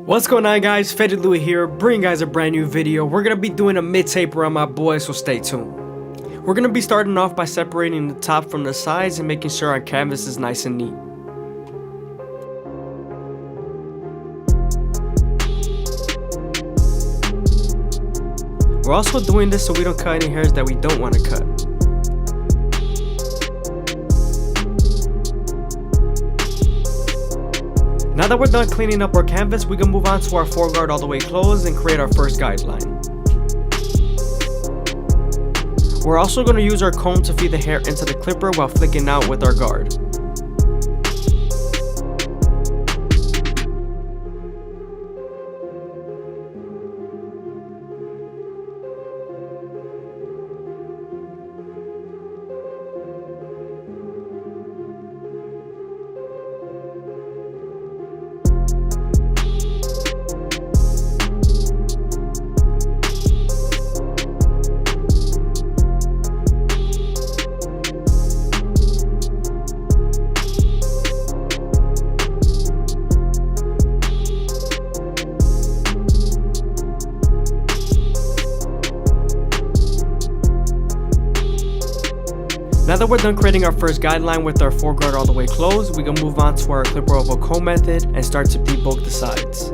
What's going on, guys? FadeitLuie here, bringing you guys a brand new video. We're going to be doing a mid-taper on my boy, so stay tuned. We're going to be starting off by separating the top from the sides and making sure our canvas is nice and neat. We're also doing this so we don't cut any hairs that we don't want to cut. Now that we're done cleaning up our canvas, we can move on to our foreguard all the way closed and create our first guideline. We're also going to use our comb to feed the hair into the clipper while flicking out with our guard. Now that we're done creating our first guideline with our foreguard all the way closed, we can move on to our clipper oval comb method and start to debulk the sides.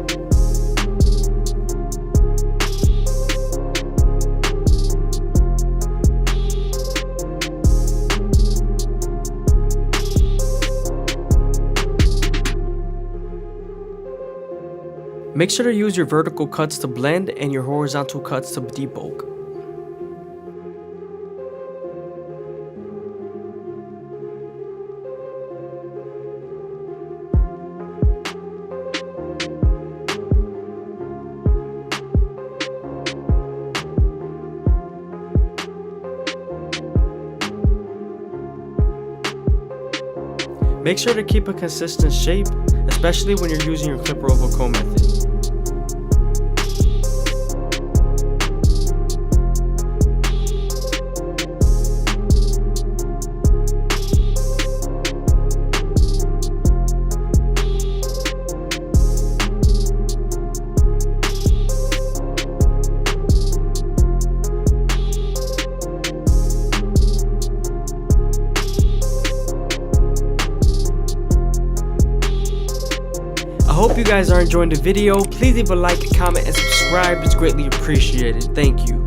Make sure to use your vertical cuts to blend and your horizontal cuts to debulk. Make sure to keep a consistent shape, especially when you're using your clipper oval comb method. I hope you guys are enjoying the video. Please leave a like, comment, and subscribe. It's greatly appreciated. Thank you.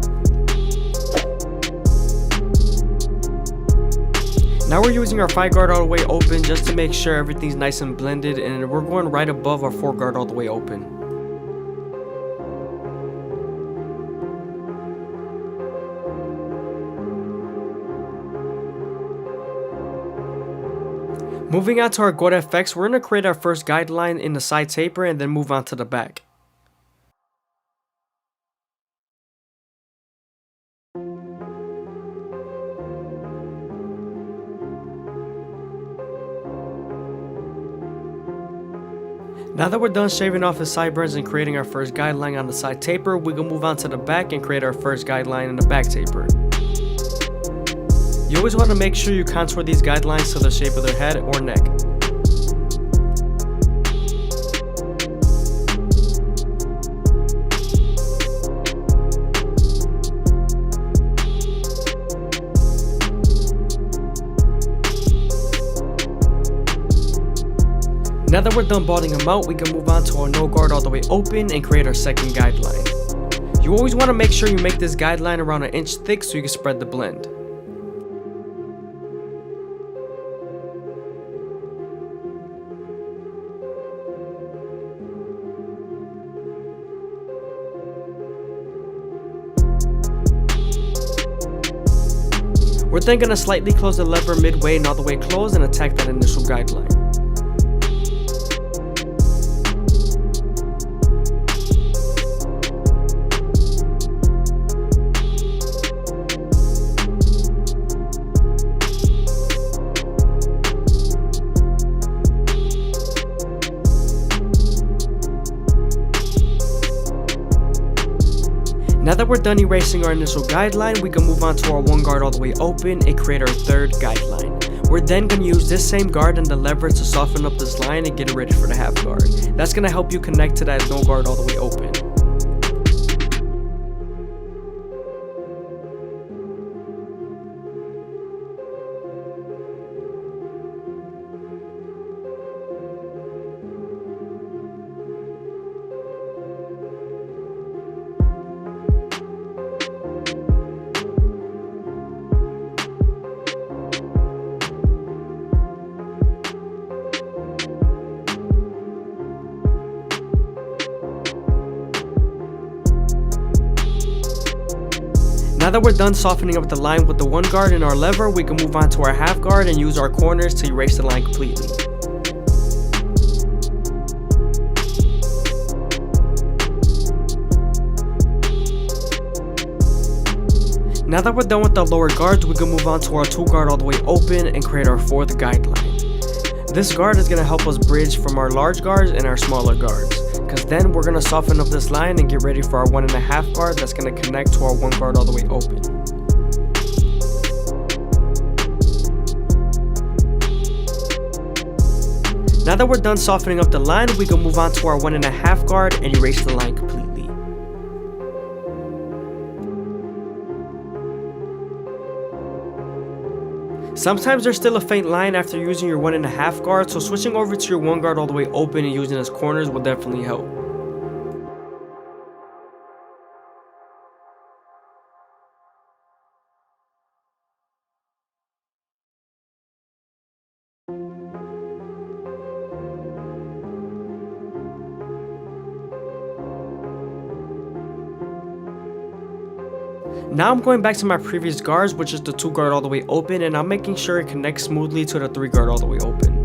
Now we're using our foreguard all the way open just to make sure everything's nice and blended, and we're going right above our foreguard all the way open. Moving on to our guard effects, we're going to create our first guideline in the side taper and then move on to the back. Now that we're done shaving off the sideburns and creating our first guideline on the side taper, we can move on to the back and create our first guideline in the back taper. You always want to make sure you contour these guidelines to the shape of their head or neck. Now that we're done balding them out, we can move on to our no guard all the way open and create our second guideline. You always want to make sure you make this guideline around 1 inch thick so you can spread the blend. We're then going to slightly close the lever midway and all the way closed and attack that initial guideline. Now that we're done erasing our initial guideline, we can move on to our one guard all the way open and create our third guideline. We're then going to use this same guard and the lever to soften up this line and get it ready for the half guard. That's going to help you connect to that no guard all the way open. Now that we're done softening up the line with the one guard and our lever, we can move on to our half guard and use our corners to erase the line completely. Now that we're done with the lower guards, we can move on to our two guard all the way open and create our fourth guideline. This guard is going to help us bridge from our large guards and our smaller guards, because then we're going to soften up this line and get ready for our 1.5 guard that's going to connect to our one guard all the way open. Now that we're done softening up the line, we can move on to our 1.5 guard and erase the line completely. Sometimes there's still a faint line after using your 1.5 guard, so switching over to your one guard all the way open and using as corners will definitely help. Now I'm going back to my previous guards, which is the 2 guard all the way open, and I'm making sure it connects smoothly to the 3 guard all the way open.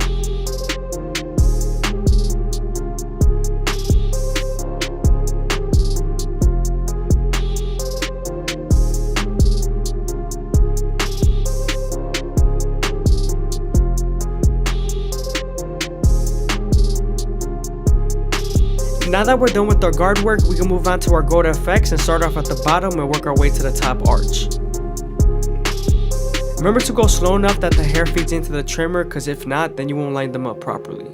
Now that we're done with our guard work, we can move on to our gold effects and start off at the bottom and work our way to the top arch. Remember to go slow enough that the hair feeds into the trimmer, because if not, then you won't line them up properly.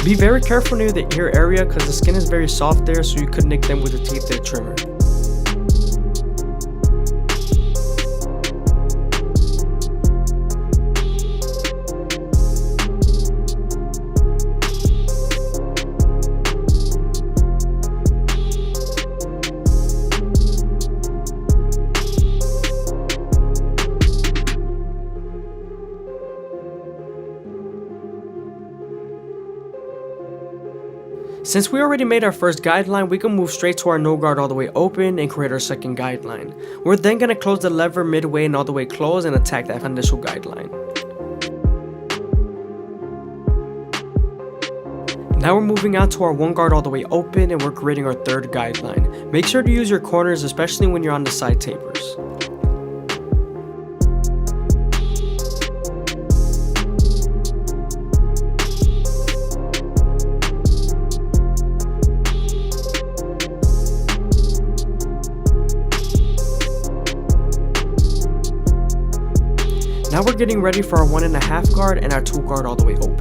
Be very careful near the ear area because the skin is very soft there, so you could nick them with a teeth trimmer. Since we already made our first guideline, we can move straight to our no guard all the way open and create our second guideline. We're then going to close the lever midway and all the way close and attack that initial guideline. Now we're moving on to our one guard all the way open and we're creating our third guideline. Make sure to use your corners, especially when you're on the side tapers. Now we're getting ready for our 1.5 guard and our 2 guard all the way open.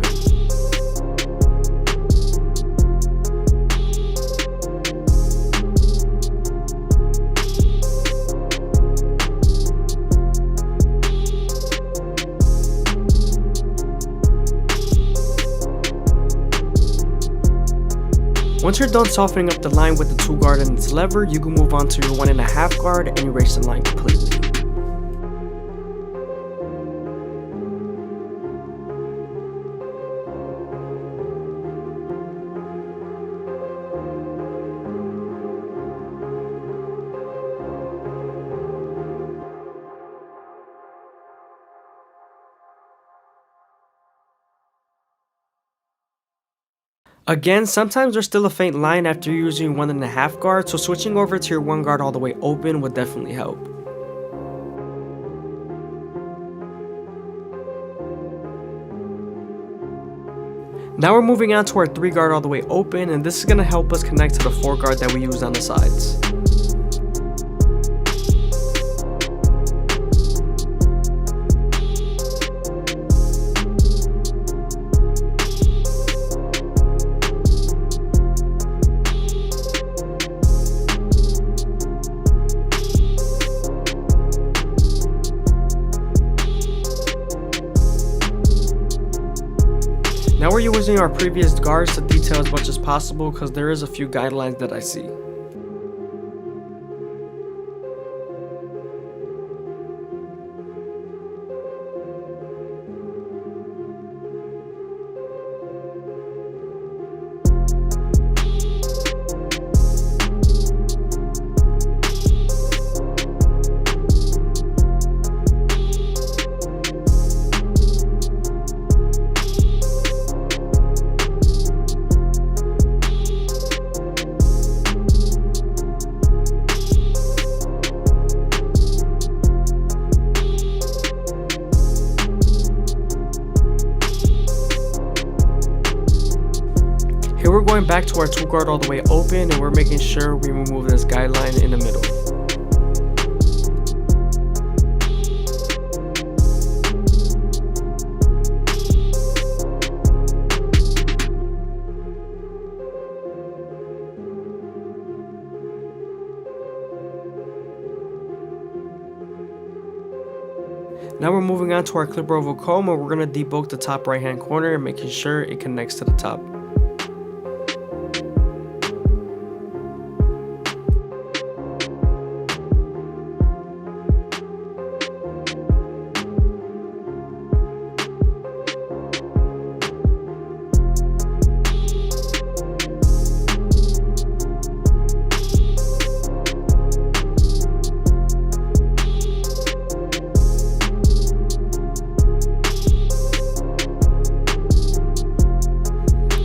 Once you're done softening up the line with the 2 guard and its lever, you can move on to your 1.5 guard and erase the line completely. Again, sometimes there's still a faint line after using 1.5 guard, so switching over to your 1 guard all the way open would definitely help. Now we're moving on to our 3 guard all the way open, and this is going to help us connect to the 4 guard that we used on the sides. Now we're using our previous guards to detail as much as possible because there is a few guidelines that I see. Here we're going back to our 2 guard all the way open, and we're making sure we remove this guideline in the middle. Now we're moving on to our clipper oval comb, and we're going to debulk the top right hand corner and making sure it connects to the top.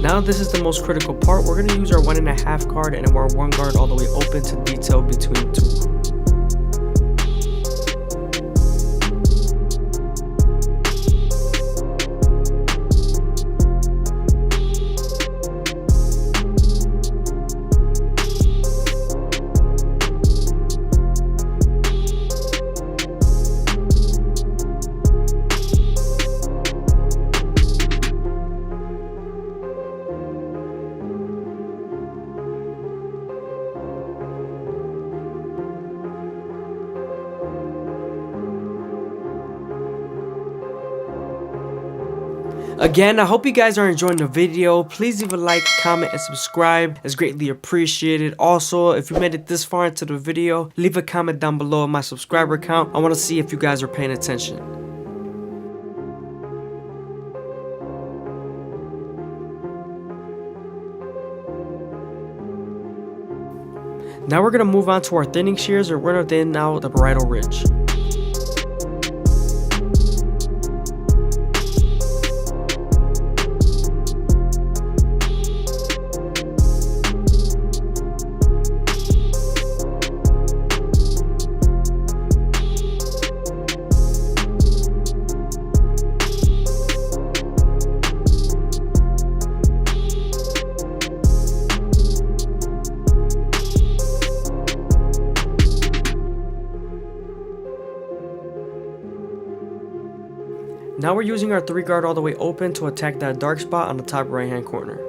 Now this is the most critical part. We're going to use our 1.5 guard and our 1 guard all the way open to detail between 2. Again, I hope you guys are enjoying the video. Please leave a like, comment, and subscribe. It's greatly appreciated. Also, if you made it this far into the video, leave a comment down below on my subscriber count. I want to see if you guys are paying attention. Now we're going to move on to our thinning shears, and we're going to thin out the parietal ridge. Now we're using our 3 guard all the way open to attack that dark spot on the top right hand corner.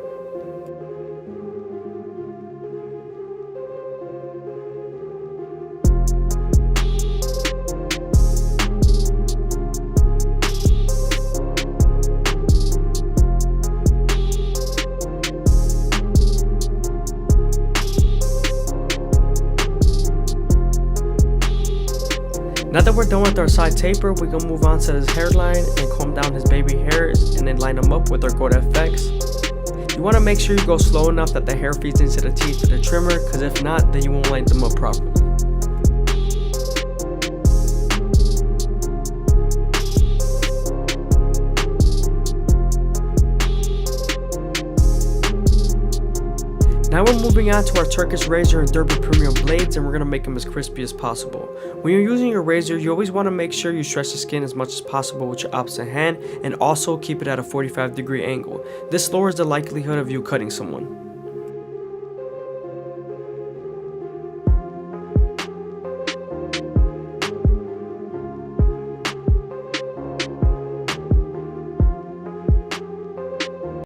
Now that we're done with our side taper, we can move on to his hairline and comb down his baby hairs and then line them up with our Gold FX. You want to make sure you go slow enough that the hair feeds into the teeth of the trimmer, because if not, then you won't line them up properly. Now we're moving on to our Turkish razor and Derby premium blades, and we're going to make them as crispy as possible. When you're using your razor, you always want to make sure you stretch the skin as much as possible with your opposite hand, and also keep it at a 45-degree angle. This lowers the likelihood of you cutting someone.